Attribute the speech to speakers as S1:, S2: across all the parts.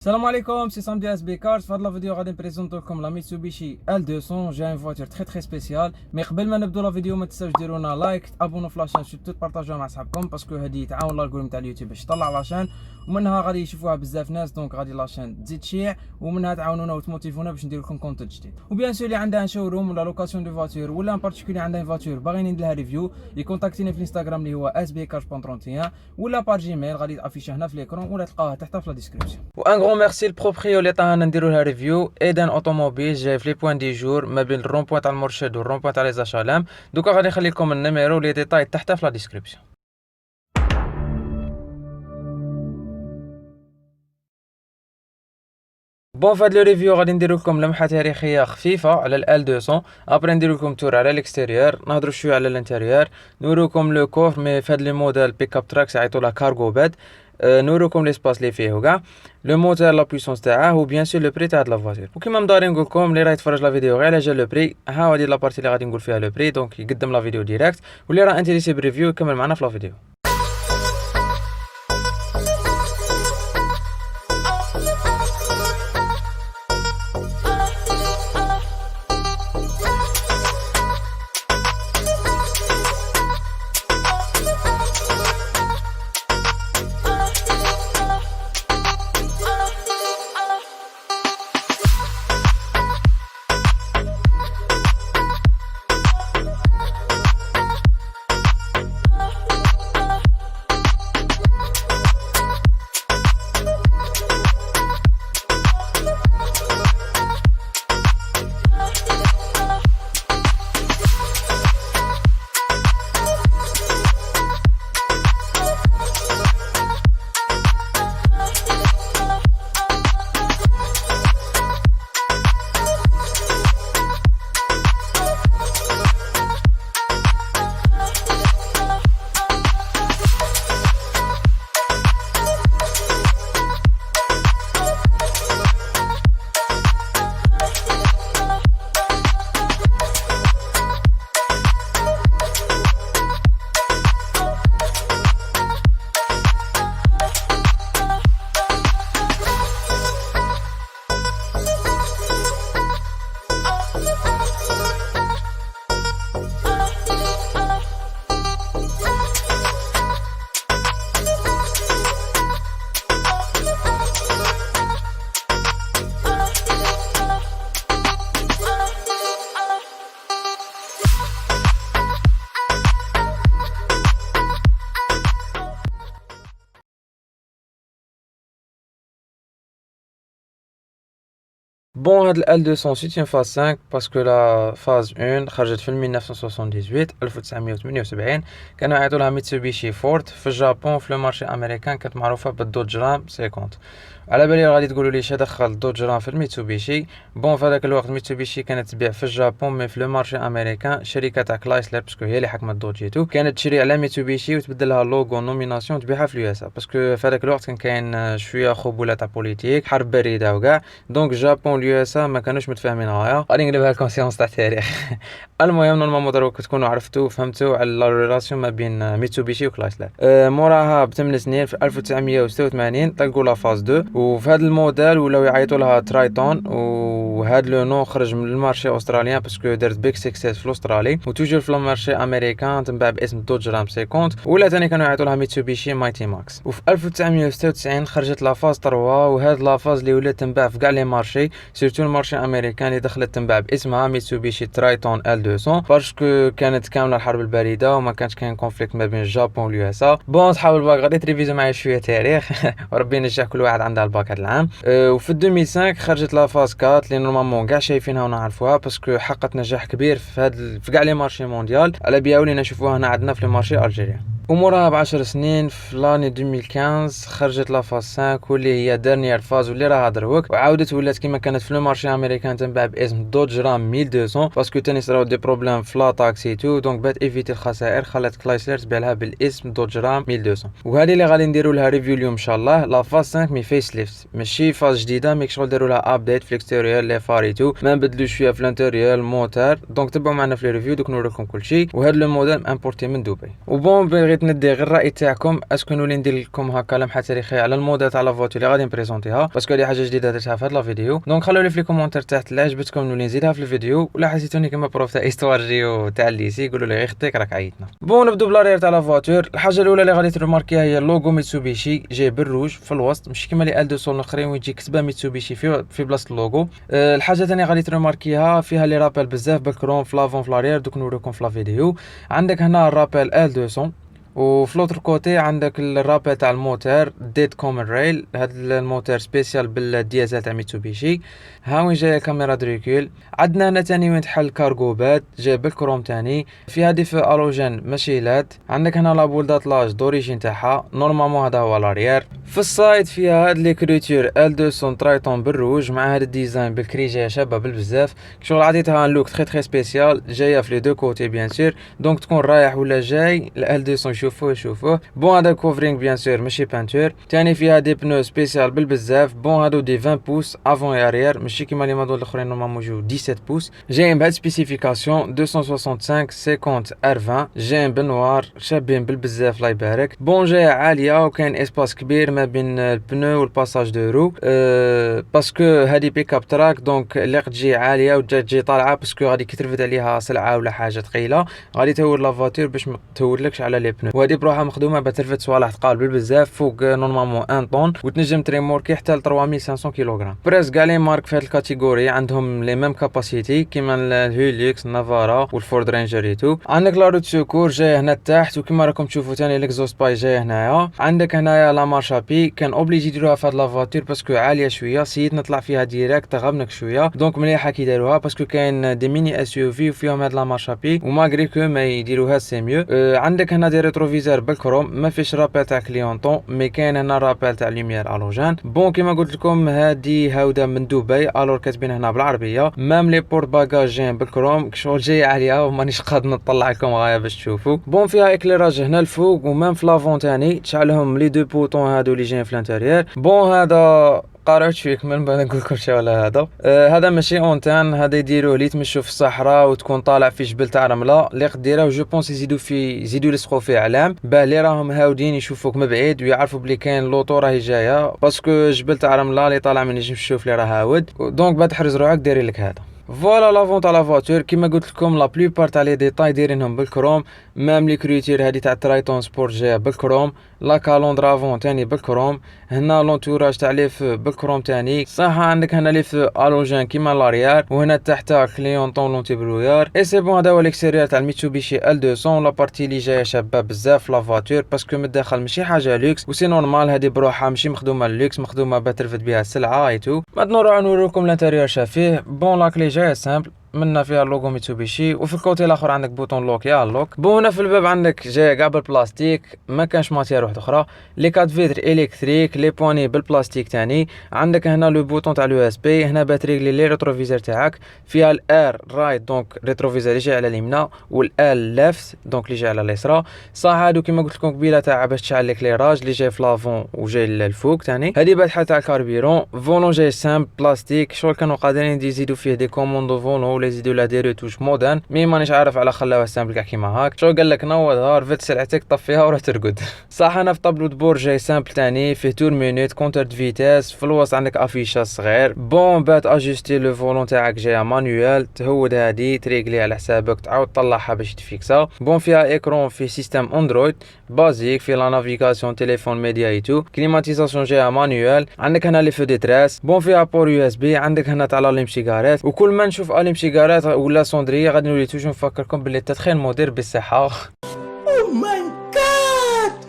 S1: السلام عليكم، سي سامدي اس بي كارز. في هذا الفيديو غادي نبريزونطو لكم لا ميتسوبيشي L200. جاي ان فواتور تري سبيسيال. مي قبل ما نبدو لا فيديو ما تنساوش ديروا لنا لايك، تابونو في لاشين، سورتو تبارطاجوها مع صحابكم باسكو هادي تعاون الالغوريثم تاع اليوتيوب باش يطلع لاشين، ومنها غادي يشوفوها بزاف ناس، دونك غادي لاشين تزيد تشيع، ومنها تعاونونا وتموتيفونا باش ندير لكم كونتنت جديد. وبيان سور اللي عندها ان شوروم ولا لوكاسيون دو فواتور ولا ان بارتيكولي عندها ان فواتور باغي ندير لها ريفيو، يكونتاكتيني في الانستغرام اللي هو sbcars.31 ولا بار جيميل غادي تافيشي هنا في ليكرون ولا تلقاوها تحت في لا ديسكريبسيون. وان غرون ميرسي البروبريو اللي طاهنا نديرو لها ريفيو ايدان اوتوموبيل جاي في لي بوين دي جور ما بين الرون بوين تاع المرشد والرون بوين تاع لي زاشالام. دوكا غادي نخلي لكم النيميرو لي ديتاي تحت في لا ديسكريبسيون. بون فهاد لو ريفيو غادي نديرو لكم لمحه تاريخيه خفيفه على ال L200، ابري نديرو لكم تور على الاكستيريور، نهضروا شويه على الانتيريور، نوريكم لو كوفر مي فهاد لي موديل بيك اب تراكس يعيطوا لها كارغو باد، نوريكم ليسباس اللي فيه وكاع لو موتور لا بويسونس تاعه وبيان سور لو بري تاع هاد لا فواتور. وكيما مداري نقول لكم اللي راه يتفرج لا فيديو غير على جال لو بري، ها هادي لا بارتي اللي غادي نقول فيها لو بري، دونك يقدم لا فيديو ديريكت، واللي راه انتريسي بريفيو يكمل معنا في لا فيديو. بون هاد ال L200 سيت اون فاز 5 باسكو لا فاز 1 خرجت في 1978 كانوا يعيطوا لها ميتسوبيشي فورد. في الجابون في لو مارشي امريكان كانت معروفه بالدوج رام 50. على بالي غادي تقولوا لي شنو دخل دوج رام في الميتسوبيشي. بون في هذاك الوقت ميتسوبيشي كانت تبيع في الجابون، مي في لو مارشي امريكان شركه تاع كلايسلر باسكو هي اللي حكمت دوجيتو كانت تشري على ميتسوبيشي وتبدل لها لوغو نوميناسيون تبيعها في اليو اس باسكو في هذاك الوقت كان كاين شويه خبوله تاع بوليتيك، حرب بريده وكاع، دونك جابون اليو اس ما كانوش متفاهمين غايه. غادي نقلبها لكم سيونس تاع التاريخ. المهم نورمالمون دروك تكونوا عرفتوا فهمتوا على لا ريلاسيون ما بين ميتسوبيشي وكلايسلر. موراها ب8 سنين في 1986 تلقوا لا فاز 2، وفي هذا الموديل ولاو يعيطوا لها ترايتون، وهذا لو نو خرج من المارشي استراليان باسكو دارت بيك سكسيس في الاسترالي، وتوجور في المارشي امريكان تنباع باسم دوج رام 50، ولا ثاني كانوا يعيطوا لها ميتسوبيشي مايتي ماكس. وفي 1996 خرجت لا فاز 3، وهذا لا فاز اللي ولات تنباع في كاع لي مارشي، سورتو المارشي امريكان اللي دخلت تنباع باسمها ميتسوبيشي ترايتون L200 باسكو كانت كامله الحرب البارده وما كانش كاين كونفليكت ما بين الجابون واليو اس ا. بون صحاب الباك غادي تريفيزو معايا شويه تاريخ وربي ينجح كل واحد عنده الباك هذا العام. وفي 2005 خرجت لا فاز 4 اللي نورمالمون كاع شايفينها ونعرفوها باسكو حققت نجاح كبير في كاع لي مارشي مونديال، على بيا ولينا نشوفوها هنا عندنا في لي مارشي الجيريان. وموراها ب10 سنين في لاني 2015 خرجت لا فاز 5 واللي هي ديرنيير فاز واللي راها دروك، وعاودت ولات كيما كانت في لو مارشي امريكان تنباع باسم دوج رام 1200 باسكو تاني صراو دي بروبليم في لا تاكسي تو، دونك بات ايفيتي الخسائر خلات كلايسلر تبيع لها بالاسم دوج رام 1200. وهذه اللي غادي نديروا لها ريفيو اليوم ان شاء الله، لا فاز 5 مي فيس ليفت، ماشي فاز جديده، مي شغل داروا لها ابديت في الاكستيريور لي فاري تو، ما نبدلوا شويه في الانتيريور الموتور، دونك تبعوا معنا في الريفيو دوك نوريكم كلشي. وهذا لو موديل امبورتي من دبي. وبون بغي بغيت ندي غير الراي تاعكم، اسكو نولي ندير لكم هكا لمحه تاريخيه على الموديل تاع لا فواتور اللي غادي نبريزونتيها، باسكو هذه حاجه جديده درتها في هذا الفيديو. دونك خلوا لي في الكومونتير تحت لا عجبتكم نولي نزيدها في الفيديو، ولا حسيتوني كما بروف تاع استوار جيو تاع الليسي قولوا لي غير خطيك راك عيطنا. بون نبداو بلارير تاع لا فواتور. الحاجه الاولى اللي غادي ترماركيها هي اللوغو ميتسوبيشي جاي بالروج في الوسط، ماشي كيما لي L200 الاخرين وين تجي كتبه ميتسوبيشي في بلاصه اللوغو. الحاجه الثانيه غادي ترماركيها فيها لي رابيل بزاف بالكروم في لافون في لارير، دوك نوريكم في لا فيديو. عندك هنا الرابيل L200، وفي لوتر كوتي عندك الرابيل تاع الموتور ديت كومن ريل، هاد الموتور سبيسيال بالديازل تاع ميتسوبيشي. ها وين جايه كاميرا دريكول. عندنا هنا تاني وين تحل كارغو باد جاي بالكروم تاني، في هادي في الوجين ماشي لاد. عندك هنا لابول داتلاج دوريجين تاعها، نورمالمون هذا هو لاريير. في السايد فيها هاد ليكريتور L200 ترايتون بالروج مع هاد الديزاين بالكري جايه شابه بالبزاف. شغل عطيتها ان لوك تري سبيسيال جايه في لي دو كوتي بيان سور، دونك تكون رايح ولا جاي L200 شوفوه. بون هذا كوفرينغ بيان سور ماشي بانتور. تاني فيها دي بنو سبيسيال بالبزاف، بون هادو دي 20 بوس افون اريير ماشي كيما لي موديل الاخرين نورمالمون يجيو 17 بوس. جايين بهاد سبيسيفيكاسيون 265 50 R20، جايين بالنوار شابين بالبزاف الله يبارك. بون جايه عاليه وكاين اسباس كبير ما بين البنو والباساج دو رو، باسكو هادي بيك اب تراك، دونك اللي تجي عاليه وتجي طالعه باسكو غادي كترفد عليها سلعه ولا حاجه ثقيله، غادي تهور لا فواتور باش ما تهورلكش على لي بنو. وهادي بروحها مخدومه بترفد صوالح ثقال بالبزاف فوق نورمالمون 1 طون، وتنجم تريموركي حتى ل 3500 كيلوغرام. بريس كاع لي مارك في هاد الكاتيجوري عندهم لي ميم كاباسيتي كيما الهيليكس النافارا والفورد رينجر ايتو. عندك لا روت سوكور جايه هنا تحت، وكيما راكم تشوفوا ثاني ليكزوست باي جايه هنايا. عندك هنايا لا مارشابي كان اوبليجي يديروها في هاد لا فواتور باسكو عاليه شويه، سيت نطلع فيها ديريكت غبنك شويه، دونك مليحه كي داروها باسكو كاين دي ميني اس يو في وفيهم هاد لا مارشابي وماغري كو ما يديروها سي ميو. عندك هنا دي ريتروفيزور بالكروم ما فيش رابيل تاع كليونطون، مي كاين هنا رابيل تاع لوميير الوجان. بون كيما قلت لكم هادي هاوده من دبي الور كاتبين هنا بالعربيه. مام لي بورت باجاج جايين بالكروم شغل جاي عليها ومانيش قادر نطلع لكم غايه باش تشوفوا. بون فيها اكليراج هنا الفوق ومام في لافون تاني تشعلهم لي دو بوطون هادو اللي جايين في الانتيريور. بون هذا قارعت فيك من بعد نقول لكم شي ولا هذا. هذا ماشي اونتان، هذا يديروه لي تمشوا في الصحراء وتكون طالع في جبل تاع رمله اللي قديروه جو بونس يزيدوا يلصقوا فيه علام باه اللي راهم هاودين يشوفوك من بعيد ويعرفوا بلي كاين لوطو راهي جايه، باسكو جبل تاع رمله اللي طالع من يجي يشوف لي راه هاود، دونك بعد تحرز روحك دايرين لك هذا. فوالا لافون تاع لا فواتور كيما قلت لكم لا بلوبار تاع لي ديتاي دايرينهم بالكروم، مام لي كروتير هادي تاع ترايتون سبورت جايه بالكروم، لا كالوندر افون تاني بالكروم، هنا لونتوراج تاع ليف بالكروم تاني. صح عندك هنا ليف الوجين كيما لاريير، وهنا تحت كليونطون لونتي برويار. اي سي بون هذا هو الاكستيريور تاع الميتسوبيشي L200. لا بارتي اللي جايه شابه بزاف لا فواتور باسكو من الداخل ماشي حاجه لوكس وسي نورمال، هادي بروحها ماشي مخدومه لوكس، مخدومه بترفد بها السلعه ايتو. maintenant نوريكم الانتيريور شافيه. بون لاكلي جايه سامبل منا فيها اللوغو ميتسوبيشي، وفي الكوتي الاخر عندك بوطون لوك يا لوك. بون هنا في الباب عندك جاي كاع بالبلاستيك ما كانش ماتير واحده اخرى، لي كات فيتر الكتريك، لي بواني بالبلاستيك تاني. عندك هنا لو بوطون تاع اليو اس بي، هنا باتريغلي لي ريتروفيزور تاعك، فيها الار رايت دونك ريتروفيزور اللي جاي على اليمنى، والال ليفت دونك اللي جاي على اليسرى. صح هادو كيما قلت لكم قبيله تاع باش تشعل ليكليراج اللي جاي في لافون وجاي للفوق تاني. هادي باتحه تاع الكاربيرون، فولون جاي سامبل بلاستيك، شغل كانوا قادرين يزيدوا فيه دي كوموندو فولون ولا يزيدوا لا دي توش مودرن، مي مانيش عارف على خلاوها سامبل كاع كيما هاك. شو قال لك نوضها رفد سلعتك طفيها وروح ترقد. صح انا في طابلو دبور جاي سامبل تاني فيه تور مينوت كونتر دو فيتاس، في الوسط عندك افيشا صغير. بون بات اجوستي لو فولون تاعك جايه مانيوال، تهود هادي تريغلي على حسابك تعاود تطلعها باش تفيكسا. بون فيها اكرون في سيستم اندرويد بازيك، في لا نافيغاسيون تليفون ميديا ايتو، كليماتيزاسيون جايه مانيوال. عندك هنا لي فو دي تراس، بون فيها بور يو اس بي. عندك هنا تاع لاليم سيجارات، وكل ما نشوف اليم سيجارات ولا صندريه غادي نولي توجو نفكركم باللي التدخين مدير بالصحه. او ماي جاد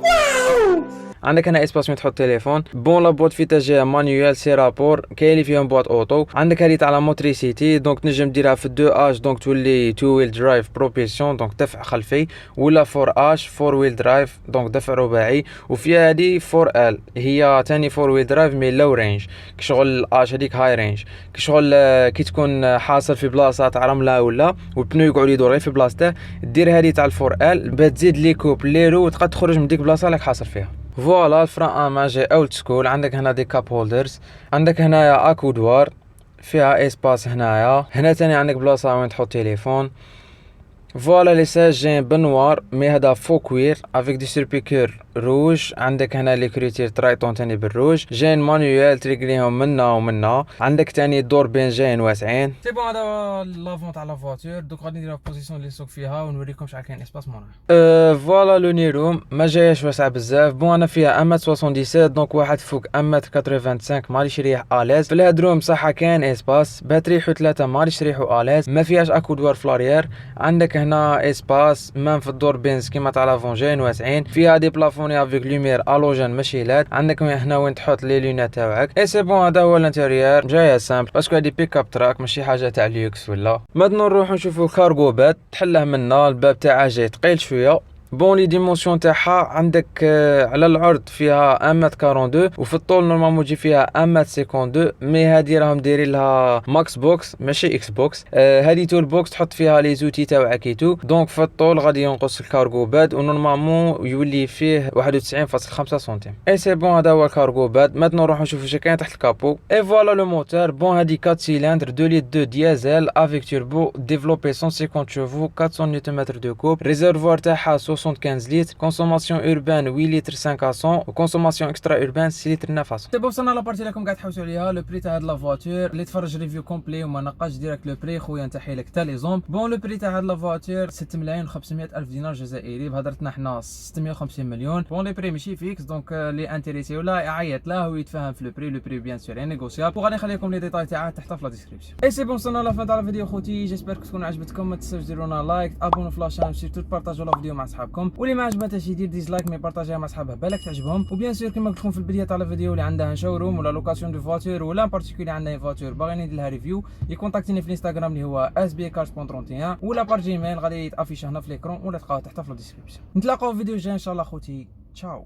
S1: واو. عندك هنا اسباس وين تحط تليفون. بون لا بوات فيتا جايه مانيوال سي رابور، كاين اللي فيهم بوات اوتو. عندك هذه تاع لا موتريسيتي دونك تنجم ديرها في 2 اش دونك تولي 2 ويل درايف بروبيسيون دونك دفع خلفي، ولا 4 اش 4 ويل درايف دونك دفع رباعي. وفيها هذه 4 ال هي ثاني 4 ويل درايف مي لو رينج، كشغل الاش هذيك هاي رينج، كشغل كي تكون حاصل في بلاصه تاع رمله ولا والبنو يقعد يدور غير في بلاصته، دير هذه تاع 4 ال بتزيد لي كوب لي رو وتقدر تخرج من ديك البلاصه اللي حاصل فيها. فوالا الفران اما جاي اولد سكول. عندك هنا دي كاب هولدرز، عندك هنايا اكودوار فيها اسباس، هنا تاني عندك بلاصه وين تحط تليفون. فوالا لي ساج جايين بنوار مي هذا فو كوير افيك دي سيربيكور روج. عندك هنا لي كريتير ترايتون تاني بالروج، جايين مانويال تريكليهم منا ومنا. عندك تاني دور بين جايين واسعين. سي بون هذا لافون تاع لا فواتور. دوك غادي نديرو بوزيسيون اللي نسوق فيها ونوريكم شحال كاين اسباس موراه. فوالا لو نيروم ما جايش واسعه بزاف. بون انا فيها 1 77 دونك واحد فوق 1 85 ماليش ريح اليز. في الهدروم صحه كاين اسباس، باتريحو 3 ماليش ريحو اليز، ما فيهاش اكودوار فلاريير. عندك هنا اسباس مام في الدور بينز كيما تاع لافون جايين واسعين. فيها دي بلافوني افيك لوميير الوجين ماشي لاد. عندك هنا وين تحط لي لونات تاعك. اي سي بون هذا هو الانتيريور جايه سامبل باسكو هادي بيك اب تراك ماشي حاجه تاع ليوكس ولا. مادنا نروحو نشوفو الكارغو بات. تحله منا الباب تاعها جاي ثقيل شويه. بون لي ديمونسيون تاعها عندك على العرض فيها 1 m 42 وفي الطول نورمالمون تجي فيها 1 m 52 مي هادي راهم دايرين لها ماكس بوكس ماشي اكس بوكس. هادي تول بوكس تحط فيها لي زوتي تاعك ايتو. دونك في الطول غادي ينقص الكارغو باد ونورمالمون يولي فيه 91.5 سنتيم. اي سي بون هذا هو الكارغو باد. ماتنا نروحو نشوفو شنو كاين تحت الكابو. اي فوالا لو موتور. بون هادي 4 سيلندر 2 لتر 2 ديزل افيك توربو ديفلوبي 150 شوفو 400 نيوتن دو كوب. ريزرفوار تاعها 75 لتر. كونسوماسيون اوربان 8 لتر 500 وكونسوماسيون اكسترا اوربان 6 لتر 900. تبا وصلنا لابارتي لكم قاعد تحوسوا عليها لو بري تاع هاد لا فواتور. اللي تفرج ريفيو كومبلي وما نقاش ديريكت لو بري خويا نتحي لك حتى لي زومب. بون لو بري تاع هاد لا فواتور 6 ملايين و500 الف دينار جزائري بهضرتنا حنا 650 مليون. بون لي بري ماشي فيكس دونك لي انتريسي ولا يعيط له ويتفاهم في لو بري بيان سور يعني نيغوسيابل. وغادي نخليكم لي ديتاي تاعها تحت في لا ديسكريبسيون. اي سي بون وصلنا لافان تاع الفيديو خوتي. جيسبر تكون عجبتكم. ما تنساوش ديروا لنا لايك ابونو في لاشين سيرتو بارطاجيو لا فيديو مع صحابكم. واللي ما عجبتهاش يدير ديزلايك مي بارطاجيها مع صحابه بالك تعجبهم. وبيان سور كما قلت لكم في البدايه تاع الفيديو اللي عندها شوروم ولا لوكاسيون دو فواتور ولا بارتيكولي عندها فواتور باغي ندير لها ريفيو يكونتاكتيني في الانستغرام اللي هو sbcars.31 ولا بار جيميل غادي يتافيش هنا في ليكرون ولا تلقاوه تحت في الديسكريبسيون. نتلاقاو في فيديو جاي ان شاء الله خوتي. تشاو.